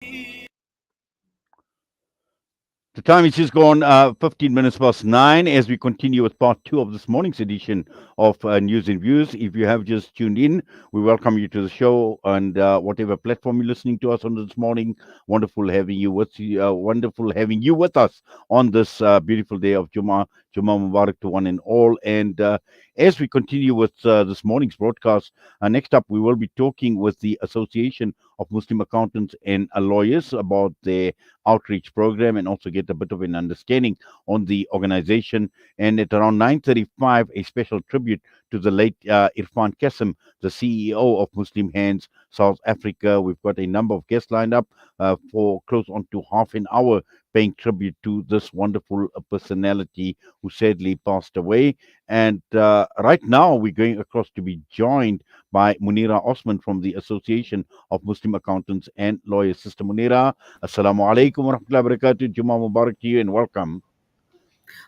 The time is just gone 15 minutes past 9 as we continue with part two of this morning's edition of News and Views. If you have just tuned in, we welcome you to the show and whatever platform you're listening to us on this morning. Wonderful having you with us on this beautiful day of Jummah. Jummah Mubarak to one and all. And as we continue with this morning's broadcast, next up we will be talking with the Association of Muslim Accountants and Lawyers about their outreach program and also get a bit of an understanding on the organization. And at around 9:35, a special tribute to the late Irfan Kasim, the CEO of Muslim Hands South Africa. We've got a number of guests lined up for close on to half an hour paying tribute to this wonderful personality who sadly passed away. And right now, we're going across to be joined by Munirah Osman from the Association of Muslim Accountants and Lawyers. Sister Munirah, Assalamu alaikum wa rahmatullahi wa barakatuh. Jummah Mubarak to you and welcome.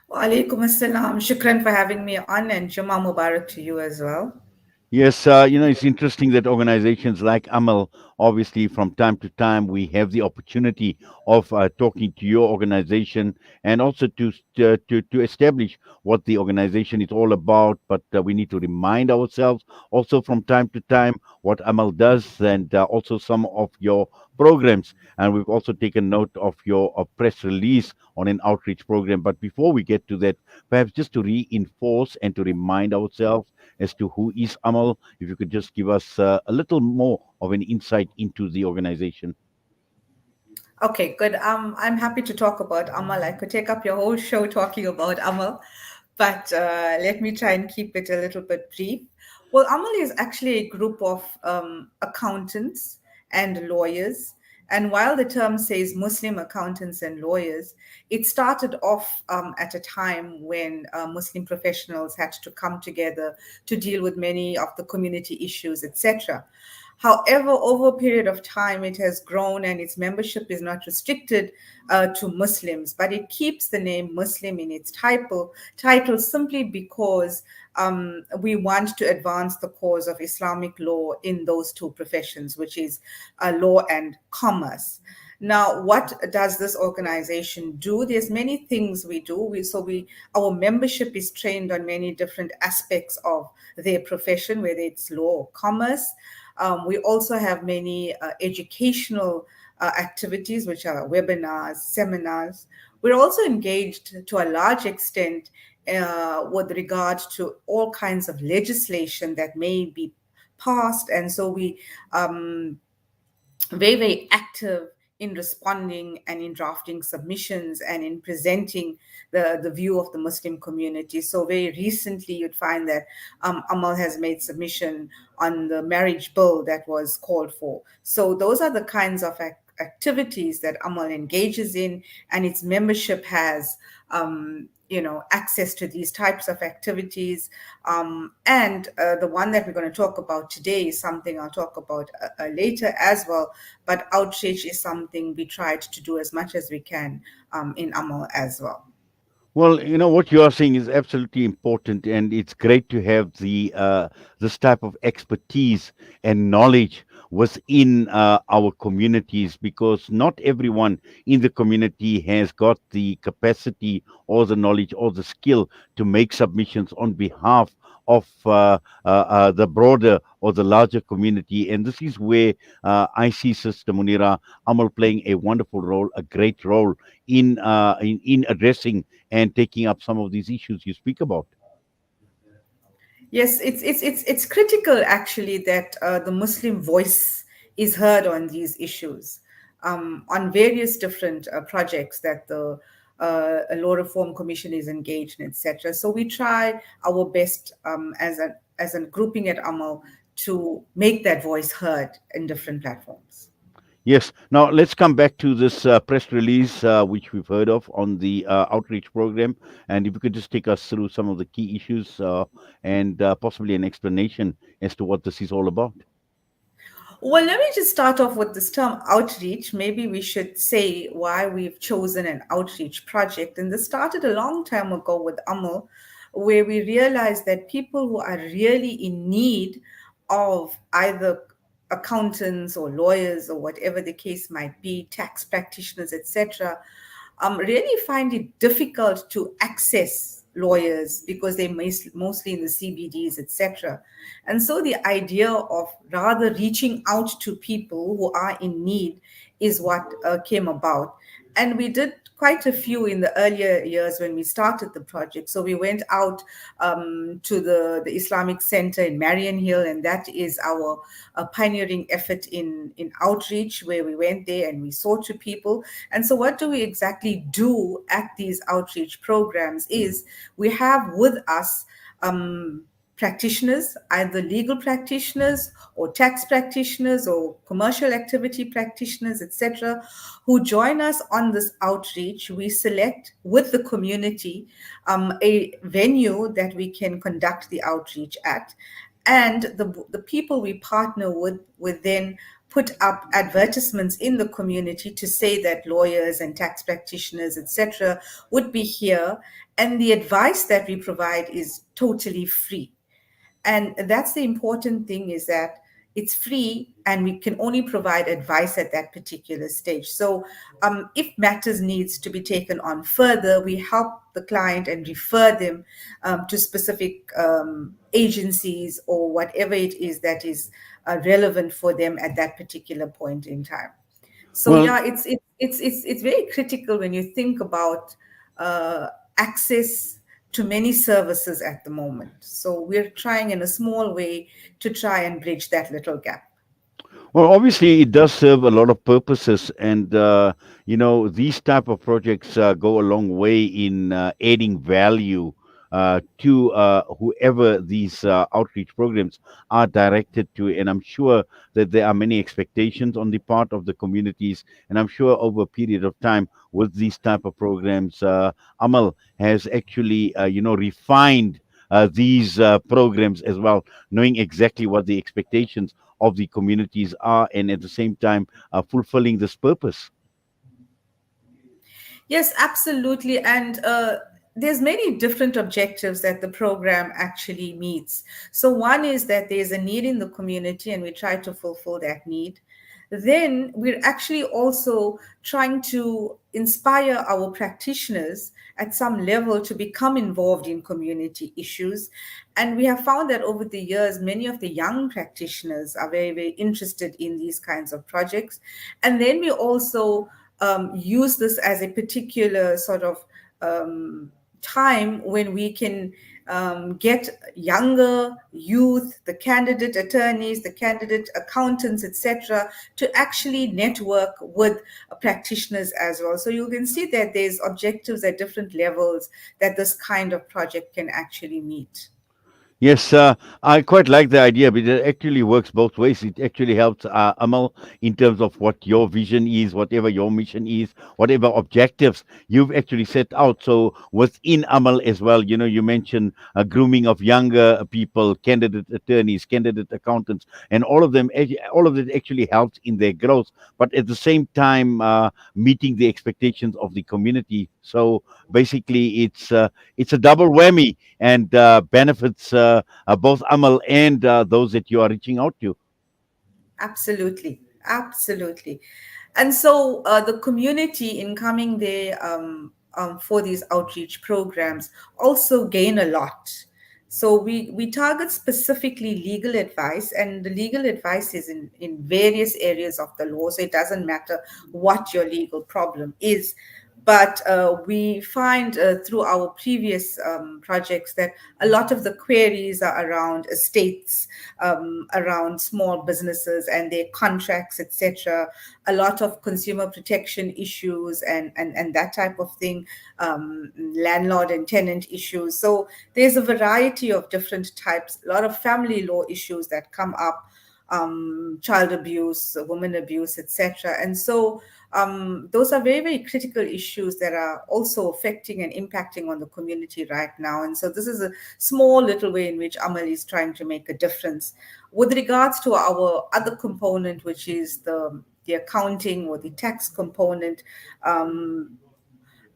Wa alaikum assalam. Shukran for having me on and Jummah Mubarak to you as well. Yes, it's interesting that organizations like AMAL, obviously, from time to time, we have the opportunity of talking to your organization and also to establish what the organization is all about. But we need to remind ourselves also from time to time what AMAL does and also some of your programs. And we've also taken note of your press release on an outreach program. But before we get to that, perhaps just to reinforce and to remind ourselves as to who is AMAL, if you could just give us a little more of an insight into the organization. Okay, good. I'm happy to talk about Amal. I could take up your whole show talking about Amal, but let me try and keep it a little bit brief. Well, Amal is actually a group of accountants and lawyers. And while the term says Muslim accountants and lawyers, it started off at a time when Muslim professionals had to come together to deal with many of the community issues, etc. However, over a period of time, it has grown and its membership is not restricted to Muslims, but it keeps the name Muslim in its title simply because we want to advance the cause of Islamic law in those two professions, which is law and commerce. Now, what does this organization do? There's many things we do. Our membership is trained on many different aspects of their profession, whether it's law or commerce. We also have many educational activities, which are webinars, seminars. We're also engaged to a large extent with regard to all kinds of legislation that may be passed. And so we very, very active in responding and in drafting submissions and in presenting the view of the Muslim community. So very recently, you'd find that Amal has made submission on the marriage bill that was called for. So those are the kinds of activities that Amal engages in, and its membership has access to these types of activities. And the one that we're going to talk about today is something I'll talk about later as well. But outreach is something we tried to do as much as we can in Amal as well. Well, what you are saying is absolutely important, and it's great to have the this type of expertise and knowledge within our communities because not everyone in the community has got the capacity or the knowledge or the skill to make submissions on behalf of the broader or the larger community. And this is where I see Sister Munira Amal playing a wonderful role, a great role in addressing and taking up some of these issues you speak about. Yes, it's critical actually that the Muslim voice is heard on these issues, on various different projects that the Law Reform Commission is engaged in, etc. So we try our best as a grouping at Amal to make that voice heard in different platforms. Yes. Now let's come back to this press release, which we've heard of on the outreach program. And if you could just take us through some of the key issues and possibly an explanation as to what this is all about. Well, let me just start off with this term outreach. Maybe we should say why we've chosen an outreach project. And this started a long time ago with Amal, where we realized that people who are really in need of either accountants or lawyers or whatever the case might be, tax practitioners, etc., really find it difficult to access lawyers because they're mostly in the CBDs, etc. And so the idea of rather reaching out to people who are in need is what came about. And we did quite a few in the earlier years when we started the project. So we went out to the Islamic Center in Marion Hill, and that is our pioneering effort in outreach, where we went there and we saw to people. And so what do we exactly do at these outreach programs is we have with us practitioners, either legal practitioners or tax practitioners or commercial activity practitioners, etc., who join us on this outreach. We select with the community a venue that we can conduct the outreach at. And the people we partner with would then put up advertisements in the community to say that lawyers and tax practitioners, etc., would be here. And the advice that we provide is totally free. And that's the important thing, is that it's free and we can only provide advice at that particular stage. So if matters needs to be taken on further, we help the client and refer them to specific agencies or whatever it is that is relevant for them at that particular point in time. So Well, yeah, it's very critical when you think about uh, access to many services at the moment. So we're trying in a small way to try and bridge that little gap. Well, obviously, it does serve a lot of purposes, and these type of projects go a long way in adding value to whoever these outreach programs are directed to. And I'm sure that there are many expectations on the part of the communities, and I'm sure over a period of time with these type of programs, Amal has actually refined these programs as well, knowing exactly what the expectations of the communities are, and at the same time fulfilling this purpose. Yes, absolutely. And there's many different objectives that the program actually meets. So one is that there's a need in the community and we try to fulfill that need. Then we're actually also trying to inspire our practitioners at some level to become involved in community issues. And we have found that over the years, many of the young practitioners are very, very interested in these kinds of projects. And then we also use this as a particular sort of time when we can get younger youth, the candidate attorneys, the candidate accountants, etc., to actually network with practitioners as well. So you can see that there's objectives at different levels that this kind of project can actually meet. Yes, I quite like the idea, but it actually works both ways. It actually helps Amal in terms of what your vision is, whatever your mission is, whatever objectives you've actually set out. So within Amal as well, you mentioned grooming of younger people, candidate attorneys, candidate accountants, and all of it actually helps in their growth. But at the same time, meeting the expectations of the community. So basically, it's a double whammy and benefits both Amal and those that you are reaching out to. Absolutely, absolutely. And so the community in coming there for these outreach programs also gain a lot. So we target specifically legal advice, and the legal advice is in various areas of the law. So it doesn't matter what your legal problem is. But we find through our previous projects that a lot of the queries are around estates, around small businesses and their contracts, etc. A lot of consumer protection issues and that type of thing, landlord and tenant issues. So there's a variety of different types, a lot of family law issues that come up, child abuse, women abuse, etc. And so those are very, very critical issues that are also affecting and impacting on the community right now. And so this is a small little way in which Amal is trying to make a difference. With regards to our other component, which is the accounting or the tax component,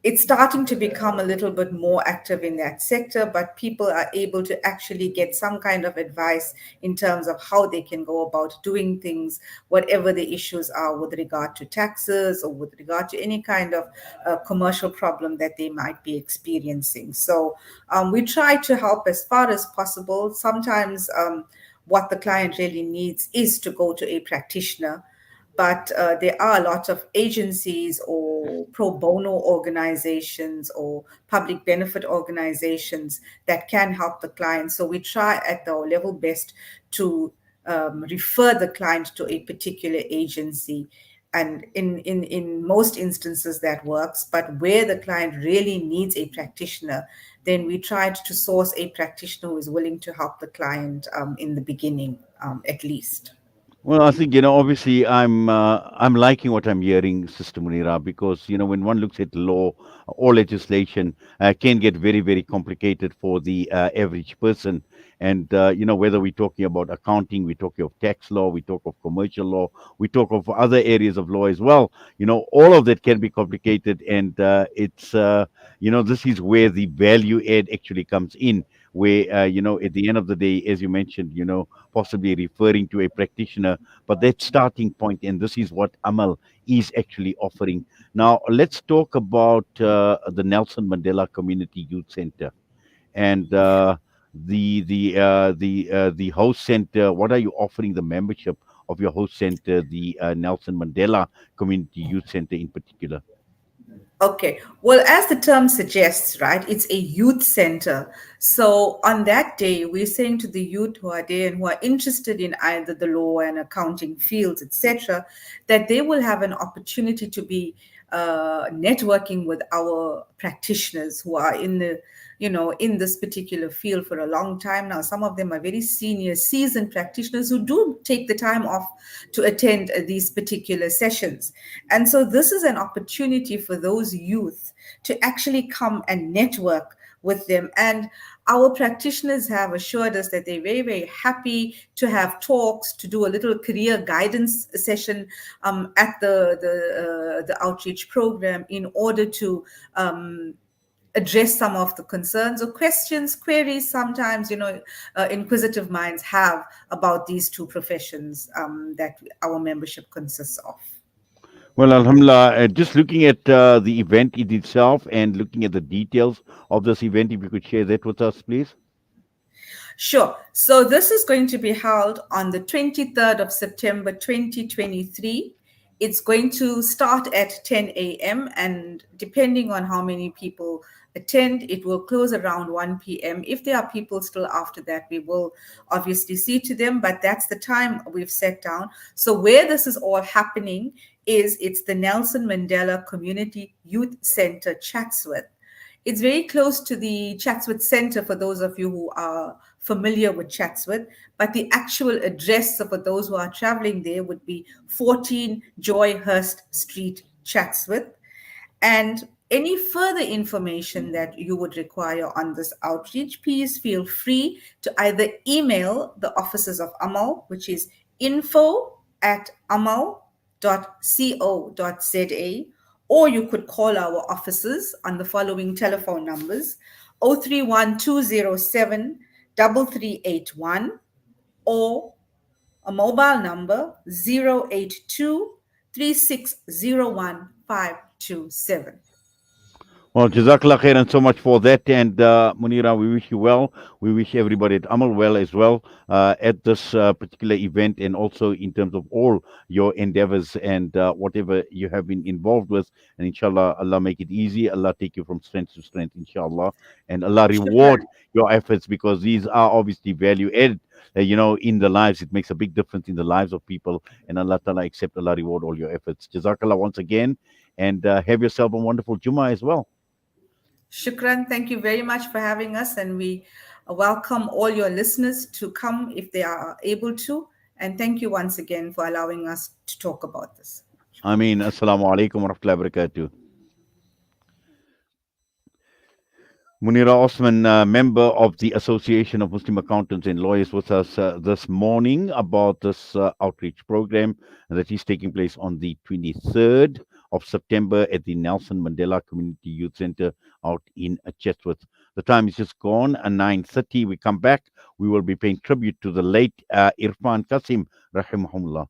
it's starting to become a little bit more active in that sector, but people are able to actually get some kind of advice in terms of how they can go about doing things, whatever the issues are with regard to taxes or with regard to any kind of commercial problem that they might be experiencing. So we try to help as far as possible. Sometimes what the client really needs is to go to a practitioner, but there are a lot of agencies or pro bono organizations or public benefit organizations that can help the client. So we try at the level best to refer the client to a particular agency. And in most instances that works, but where the client really needs a practitioner, then we tried to source a practitioner who is willing to help the client in the beginning, at least. Well, I think obviously, I'm liking what I'm hearing, Sister Munira, because when one looks at law or legislation, can get very, very complicated for the average person. And whether we're talking about accounting, we're talking of tax law, we talk of commercial law, we talk of other areas of law as well. All of that can be complicated, and it's this is where the value add actually comes in. Where at the end of the day, as you mentioned, possibly referring to a practitioner, but that starting point, and this is what AMAL is actually offering. Now, let's talk about the Nelson Mandela Community Youth Center and the host center. What are you offering the membership of your host center, the Nelson Mandela Community Youth Center in particular? Okay. Well, as the term suggests, right, it's a youth center. So on that day, we're saying to the youth who are there and who are interested in either the law and accounting fields, etc., that they will have an opportunity to be networking with our practitioners who are in this particular field for a long time now. Some of them are very senior, seasoned practitioners who do take the time off to attend these particular sessions. And so this is an opportunity for those youth to actually come and network with them. And our practitioners have assured us that they're very, very happy to have talks, to do a little career guidance session at the outreach program in order to address some of the concerns or questions, queries sometimes, inquisitive minds have about these two professions that our membership consists of. Well, Alhamdulillah, just looking at the event in itself and looking at the details of this event, if you could share that with us, please. Sure. So this is going to be held on the 23rd of September 2023. It's going to start at 10 a.m. and depending on how many people attend, it will close around 1 p.m. If there are people still after that, we will obviously see to them, but that's the time we've set down. So where this is all happening it's the Nelson Mandela Community Youth Center, Chatsworth. It's very close to the Chatsworth Center for those of you who are familiar with Chatsworth, but the actual address for those who are traveling there would be 14 Joyhurst Street, Chatsworth. And any further information that you would require on this outreach, please feel free to either email the offices of AMAL, which is info@amal.co.za, or you could call our offices on the following telephone numbers: 031207 3381, or a mobile number 082 527. Well, Jazakallah khairan so much for that. And Munira, we wish you well. We wish everybody at Amal well as well at this particular event, and also in terms of all your endeavors and whatever you have been involved with. And inshallah, Allah make it easy. Allah take you from strength to strength, inshallah. And Allah reward Shukran. your efforts, because these are obviously value added. In the lives, it makes a big difference in the lives of people. And Allah Ta'ala accept, Allah reward all your efforts. Jazakallah once again. And have yourself a wonderful Jummah as well. Shukran. Thank you very much for having us. And we welcome all your listeners to come if they are able to. And thank you once again for allowing us to talk about this. Ameen. Assalamu alaikum wa rahmatullahi wa barakatuh. Munirah Osman, member of the Association of Muslim Accountants and Lawyers, with us this morning about this outreach program that is taking place on the 23rd of September at the Nelson Mandela Community Youth Center out in Chatsworth. The time is just gone, 9:30. We come back. We will be paying tribute to the late Irfan Qasim, rahimahullah.